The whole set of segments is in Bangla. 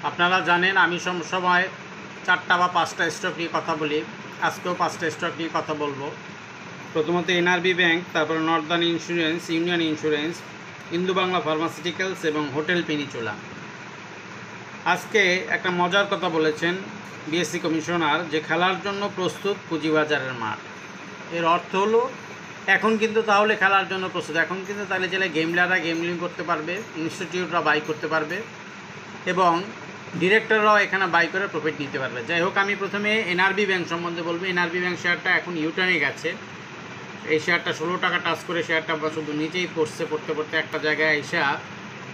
আপনারা জানেন আমি সবসময় 4টা বা 5টা স্টক নিয়ে কথা বলি। আজকেও 5টা স্টক নিয়ে কথা বলবো। প্রথমত এনআরবি ব্যাংক, তারপর নর্দার্ন ইন্স্যুরেন্স, ইউনিয়ন ইন্স্যুরেন্স, ইন্দু বাংলা ফার্মাসিউটিক্যালস এবং হোটেল পেনিচুলা। আজকে একটা মজার কথা বলেছেন বিএসসি কমিশনার যে খেলার জন্য প্রস্তুত পুঁজিবাজারের মাঠ। এর অর্থ হলো এখন কিন্তু তাহলে খেলার জন্য প্রস্তুত, এখন কিন্তু তাহলে জেলে গেমলাররা গেমলিং করতে পারবে, ইনস্টিটিউটরা বাই করতে পারবে এবং ডিরেক্টররাও এখানে বাই করে প্রফিট নিতে পারবে। যাই হোক, আমি প্রথমে এনআরবি ব্যাংক সম্বন্ধে বলবো। এনআরবি ব্যাংক শেয়ারটা এখন ইউটার্নে গেছে। এই শেয়ারটা 16 টাকা টাচ করে শেয়ারটা শুধু নিচেই পড়তে পড়তে একটা জায়গায় এসে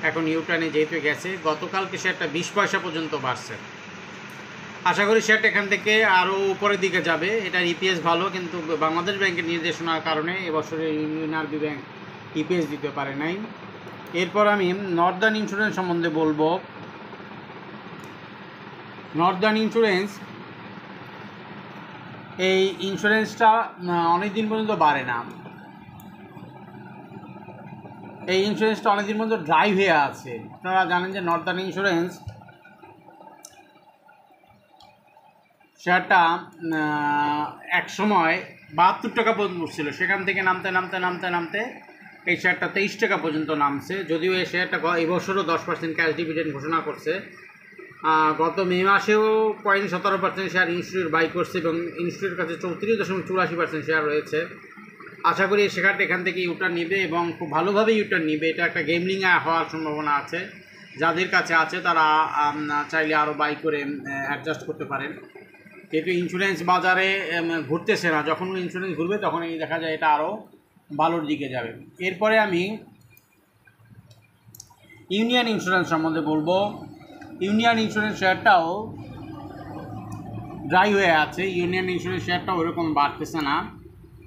এখন ইউটার্নে যেহেতু গেছে, গতকালকে শেয়ারটা 20 পয়সা পর্যন্ত বাড়ছে। আশা করি শেয়ারটা এখান থেকে আরও উপরের দিকে যাবে। এটার ইপিএস ভালো, কিন্তু বাংলাদেশ ব্যাংকের নির্দেশনার কারণে এবছরে এনআরবি ব্যাংক ইপিএস দিতে পারে নাই। এরপর আমি নর্দার্ন ইন্স্যুরেন্স সম্বন্ধে বলবো। নর্দার্ন ইন্স্যুরেন্স, এই ইন্স্যুরেন্সটা অনেক দিন পর্যন্ত বাড়ে না। এই ইন্স্যুরেন্সটা অনেকদিন পর্যন্ত ড্রাই হয়ে আছে। আপনারা জানেন যে নর্দার্ন ইন্স্যুরেন্স শেয়ারটা এক সময় 72 টাকা পর্যন্ত উঠছিল, সেখান থেকে নামতে এই শেয়ারটা 23 টাকা পর্যন্ত নামছে। যদিও এই শেয়ারটা এবছরও 10% ক্যাশ ডিভিডেন্ড ঘোষণা করছে। গত মে মাসেও 17% শেয়ার ইনস্টিটিউট বাই করছে এবং ইনস্টিটিউটের কাছে 34.84% শেয়ার রয়েছে। আশা করি এই শেয়ারটা এখান থেকে ইউটার্ন নেবে এবং খুব ভালোভাবে ইউটার্ন নেবে। এটা একটা গেমলিং হওয়ার সম্ভাবনা আছে। যাদের কাছে আছে তারা চাইলে আরও বাই করে অ্যাডজাস্ট করতে পারেন। যেহেতু ইন্স্যুরেন্স বাজারে ঘুরতেছে না, যখন ইন্স্যুরেন্স ঘুরবে তখনই দেখা যায় এটা আরও ভালোর দিকে যাবে। এরপরে আমি ইউনিয়ন ইন্স্যুরেন্স সম্বন্ধে বলবো। ইউনিয়ন ইন্স্যুরেন্স শেয়ারটাও ড্রাই হয়ে আছে। ইউনিয়ন ইন্স্যুরেন্স শেয়ারটাও ওরকম বাড়তেছে না।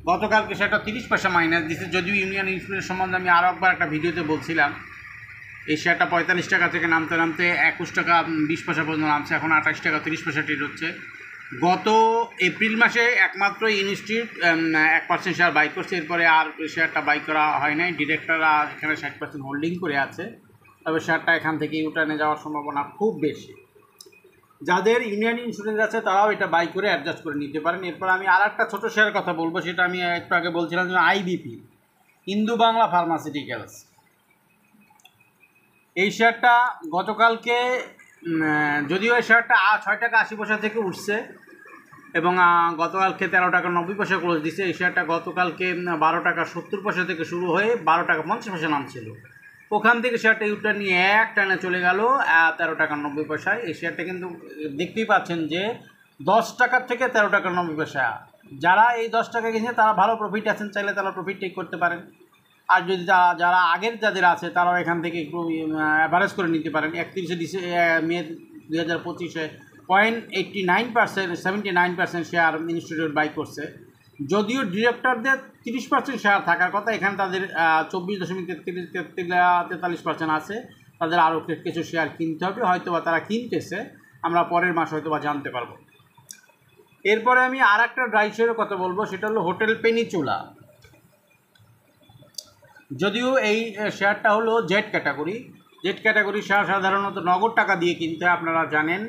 গতকালকে শেয়ারটা 30 পয়সা মাইনাস দিচ্ছে। যদিও ইউনিয়ন ইন্স্যুরেন্স সম্বন্ধে আমি আরও একবার একটা ভিডিওতে বলছিলাম, এই শেয়ারটা 45 টাকা থেকে নামতে 21 টাকা 20 পয়সা পর্যন্ত নামছে। এখন 28 টাকা 30 পয়সা ট্রেড হচ্ছে। গত এপ্রিল মাসে একমাত্র ইনস্টিটিউট 1% শেয়ার বাই করছে। এরপরে আর শেয়ারটা বাই করা হয় নাই। ডিরেক্টররা এখানে 60% হোল্ডিং করে আছে। তবে শেয়ারটা এখান থেকে ইউটার্নে যাওয়ার সম্ভাবনা খুব বেশি। যাদের ইউনিয়ন ইন্স্যুরেন্স আছে তারাও এটা বাই করে অ্যাডজাস্ট করে নিতে পারেন। এরপর আমি আর একটা ছোটো শেয়ার কথা বলবো, সেটা আমি একটু আগে বলছিলাম যে আইবিপি, ইন্দু বাংলা ফার্মাসিউটিক্যালস। এই শেয়ারটা গতকালকে, যদিও এই শেয়ারটা 6 টাকা 80 পয়সা থেকে উঠছে এবং গতকালকে 13 টাকা 90 পয়সা ক্লোজ দিচ্ছে। এই শেয়ারটা গতকালকে 12 টাকা 70 পয়সা থেকে শুরু হয়ে 12 টাকা 50 পয়সা নামছিল। ওখান থেকে শেয়ারটা ইউটার্ন নিয়ে এক টানে চলে গেল 13 টাকা 90 পয়সায়। এই শেয়ারটা কিন্তু দেখতেই পাচ্ছেন যে 10 টাকার থেকে 13 টাকা 90 পয়সা। যারা এই 10 টাকা কিনছে তারা ভালো প্রফিট আছেন, চাইলে তারা প্রফিট টেক করতে পারেন। আর যদি যারা আগের যাদের আছে তারাও এখান থেকে একটু অ্যাভারেজ করে নিতে পারেন। 31 মে 2025-এ 79% শেয়ার ইনস্টিটিউট বাই করছে। যদিও ডিরেক্টরদের 30% শেয়ার থাকার কথা, এখানে তাদের 24.43% আছে। তাদের আরও কিছু শেয়ার কিনতে হবে, হয়তোবা তারা কিনতেছে, আমরা পরের মাস হয়তোবা জানতে পারবো। এরপরে আমি আর একটা ড্রাই শেয়ারের কথা বলবো, সেটা হলো হোটেল পেনিচুলা। যদিও এই শেয়ারটা হলো জেড ক্যাটাগরি শেয়ার, সাধারণত নগদ টাকা দিয়ে কিনতে হয়, আপনারা জানেন।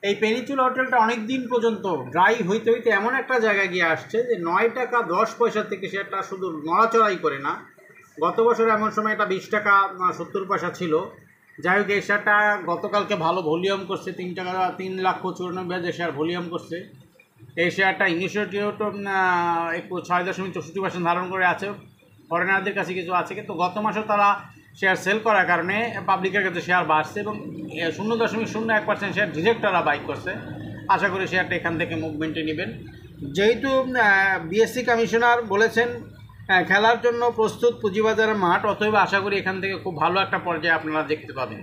এই পেনিচুলা হোটেলটা অনেক দিন পর্যন্ত ড্রাই হইতে এমন একটা জায়গায় গিয়ে আসছে যে 9 টাকা 10 পয়সা থেকে শেয়ারটা শুধু নড়াচড়াই করে না। গত বছর এমন সময় এটা 20 টাকা 70 পয়সা ছিল। যাই হোক, এই শেয়ারটা গতকালকে ভালো ভলিউম করছে, 3,94,000 শেয়ার ভলিউম করছে। এই শেয়ারটা ইনিশিয়েটিভ 6.64% ধারণ করে আছে। ফরেনারদের কাছে কিছু আছে, কিন্তু গত মাসে তারা শেয়ার সেল করার কারণে পাবলিকের কাছে শেয়ার বাড়ছে এবং 0.01% শেয়ার ডিরেক্টররা বাই করছে। আশা করি শেয়ারটা এখান থেকে মুভমেন্টে নেবেন। যেহেতু বিএসসি কমিশনার বলেছেন খেলার জন্য প্রস্তুত পুঁজিবাজারের মাঠ, অতএব আশা করি এখান থেকে খুব ভালো একটা পর্যায়ে আপনারা দেখতে পাবেন।